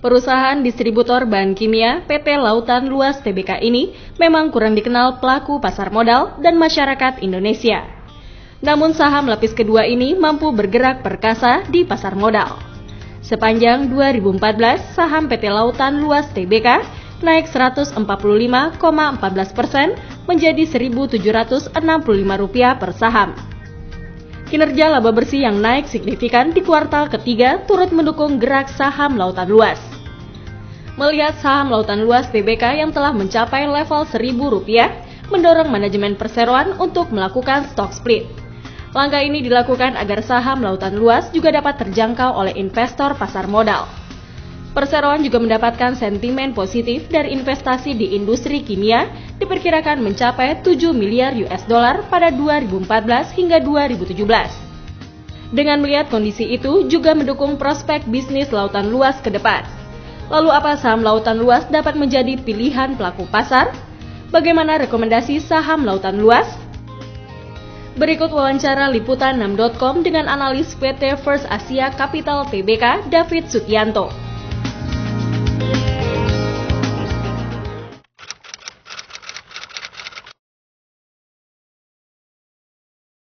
Perusahaan distributor bahan kimia PT Lautan Luas Tbk ini memang kurang dikenal pelaku pasar modal dan masyarakat Indonesia. Namun saham lapis kedua ini mampu bergerak perkasa di pasar modal. Sepanjang 2014, saham PT Lautan Luas Tbk naik 145,14% menjadi Rp1.765 per saham. Kinerja laba bersih yang naik signifikan di kuartal ketiga turut mendukung gerak saham Lautan Luas. Melihat saham Lautan Luas Tbk yang telah mencapai level Rp1.000, mendorong manajemen perseroan untuk melakukan stock split. Langkah ini dilakukan agar saham Lautan Luas juga dapat terjangkau oleh investor pasar modal. Perseroan juga mendapatkan sentimen positif dari investasi di industri kimia diperkirakan mencapai 7 miliar US dollar pada 2014 hingga 2017. Dengan melihat kondisi itu juga mendukung prospek bisnis Lautan Luas ke depan. Lalu apa saham Lautan Luas dapat menjadi pilihan pelaku pasar? Bagaimana rekomendasi saham Lautan Luas? Berikut wawancara liputan6.com dengan analis PT First Asia Capital Tbk David Sutianto.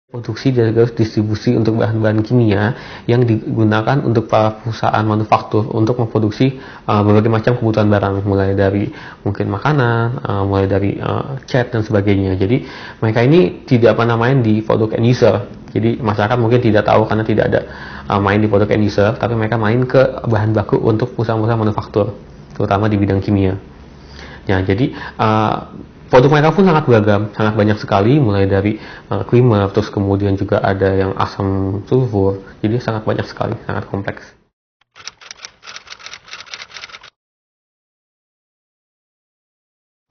Produksi dan distribusi untuk bahan-bahan kimia yang digunakan untuk para perusahaan manufaktur untuk memproduksi berbagai macam kebutuhan barang, mulai dari mungkin makanan, mulai dari cat dan sebagainya. Jadi mereka ini tidak pernah main di produk end user. Jadi masyarakat mungkin tidak tahu karena tidak ada main di produk end user, tapi mereka main ke bahan baku untuk perusahaan-perusahaan manufaktur, terutama di bidang kimia. Ya, jadi produk mereka pun sangat beragam, sangat banyak sekali, mulai dari creamer, terus kemudian juga ada yang asam sulfur, jadi sangat banyak sekali, sangat kompleks.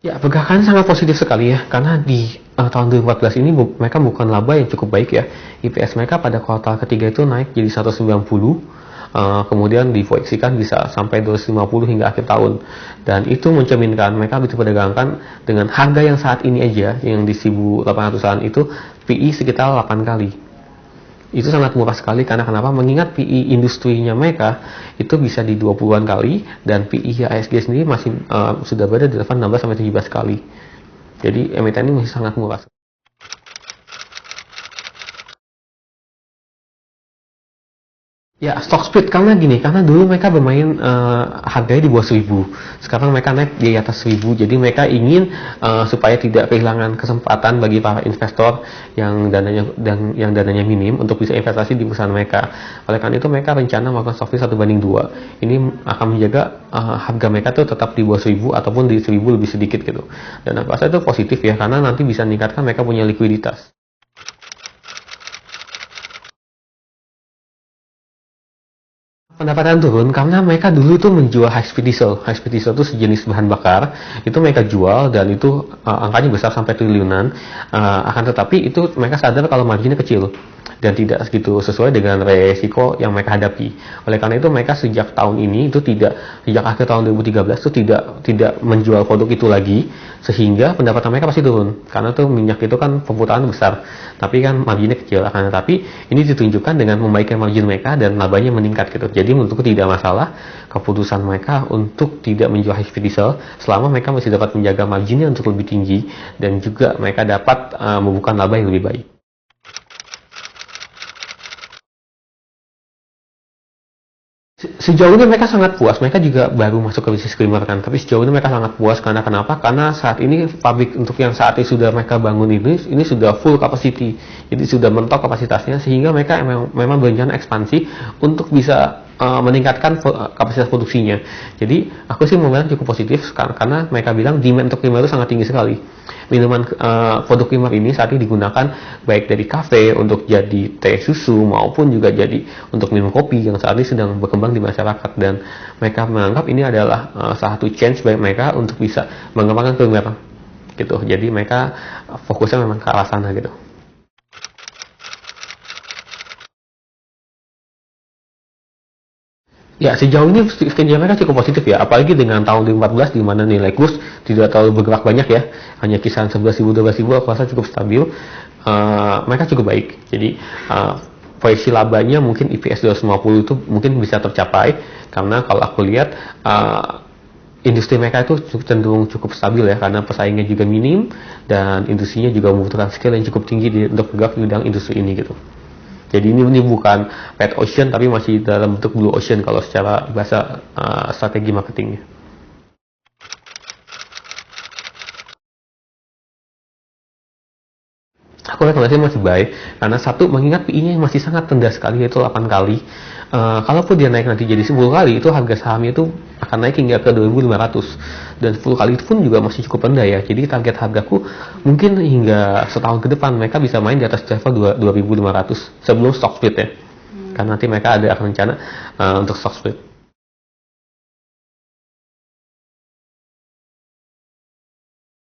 Ya, pergerakan sangat positif sekali ya, karena di tahun 2014 ini mereka bukan laba yang cukup baik ya. EPS mereka pada kuartal ketiga itu naik jadi 190, kemudian diproyeksikan bisa sampai 250 hingga akhir tahun, dan itu mencerminkan mereka bisa berdagangkan dengan harga yang saat ini aja yang di 1.800-an itu PI sekitar 8 kali. Itu sangat murah sekali karena kenapa? Mengingat PI industrinya mereka itu bisa di 20-an kali, dan PI IHSG sendiri masih sudah berada di level 16-17 kali. Jadi emiten ini masih sangat murah. Ya, stock split karena gini, karena dulu mereka bermain harganya di bawah 1.000, sekarang mereka naik di atas 1.000, jadi mereka ingin supaya tidak kehilangan kesempatan bagi para investor yang dananya minim untuk bisa investasi di perusahaan mereka. Oleh karena itu mereka rencana melakukan stock split 1:2. Ini akan menjaga harga mereka tuh tetap di bawah 1.000 ataupun di 1.000 lebih sedikit gitu. Dan aku rasa itu positif ya, karena nanti bisa meningkatkan mereka punya likuiditas. Pendapatan turun karena mereka dulu itu menjual high speed diesel. High speed diesel itu sejenis bahan bakar, itu mereka jual dan itu angkanya besar sampai triliunan. Akan tetapi itu mereka sadar kalau marginnya kecil dan tidak segitu sesuai dengan resiko yang mereka hadapi. Oleh karena itu mereka sejak tahun ini itu sejak akhir tahun 2013 itu tidak menjual produk itu lagi, sehingga pendapatan mereka pasti turun. Karena tuh minyak itu kan perputaran besar, tapi kan marginnya kecil. Akan tetapi ini ditunjukkan dengan membaikkan margin mereka dan labanya meningkat gitu. Jadi menurutku tidak masalah keputusan mereka untuk tidak menjual high speed diesel selama mereka masih dapat menjaga marginnya untuk lebih tinggi dan juga mereka dapat membuka laba yang lebih baik. Sejauh ini mereka sangat puas, mereka juga baru masuk ke bisnis creamer kan, tapi sejauh ini mereka sangat puas karena kenapa? Karena saat ini pabrik untuk yang saat ini sudah mereka bangun ini sudah full capacity, jadi sudah mentok kapasitasnya, sehingga mereka memang berencana ekspansi untuk bisa meningkatkan kapasitas produksinya. Jadi aku sih memang cukup positif karena mereka bilang demand untuk creamer itu sangat tinggi sekali. Minuman produk creamer ini saat ini digunakan baik dari kafe untuk jadi teh susu maupun juga jadi untuk minum kopi yang saat ini sedang berkembang di masyarakat, dan mereka menganggap ini adalah salah satu chance bagi mereka untuk bisa mengembangkan creamer gitu. Jadi mereka fokusnya memang ke arah sana gitu. Ya, sejauh ini kinerja mereka cukup positif ya, apalagi dengan tahun 2014 di mana nilai kurs tidak terlalu bergerak banyak ya, hanya kisaran 11.000 12.000, aku rasa cukup stabil. Mereka cukup baik. Jadi proyeksi labanya mungkin EPS 250 itu mungkin bisa tercapai, karena kalau aku lihat industri mereka itu cenderung cukup stabil ya, karena pesaingnya juga minim dan industrinya juga membutuhkan skill yang cukup tinggi untuk bergerak di bidang industri ini gitu. Jadi ini bukan red ocean tapi masih dalam bentuk blue ocean kalau secara bahasa strategi marketingnya. Aku rekomendasi masih baik, karena satu, mengingat PI-nya masih sangat rendah sekali, yaitu 8 kali. Kalaupun dia naik nanti jadi 10 kali, itu harga sahamnya itu akan naik hingga ke 2.500. Dan 10 kali itu pun juga masih cukup rendah ya. Jadi target hargaku mungkin hingga setahun ke depan mereka bisa main di atas level 2.500 sebelum stock split ya. Karena nanti mereka ada rencana untuk stock split.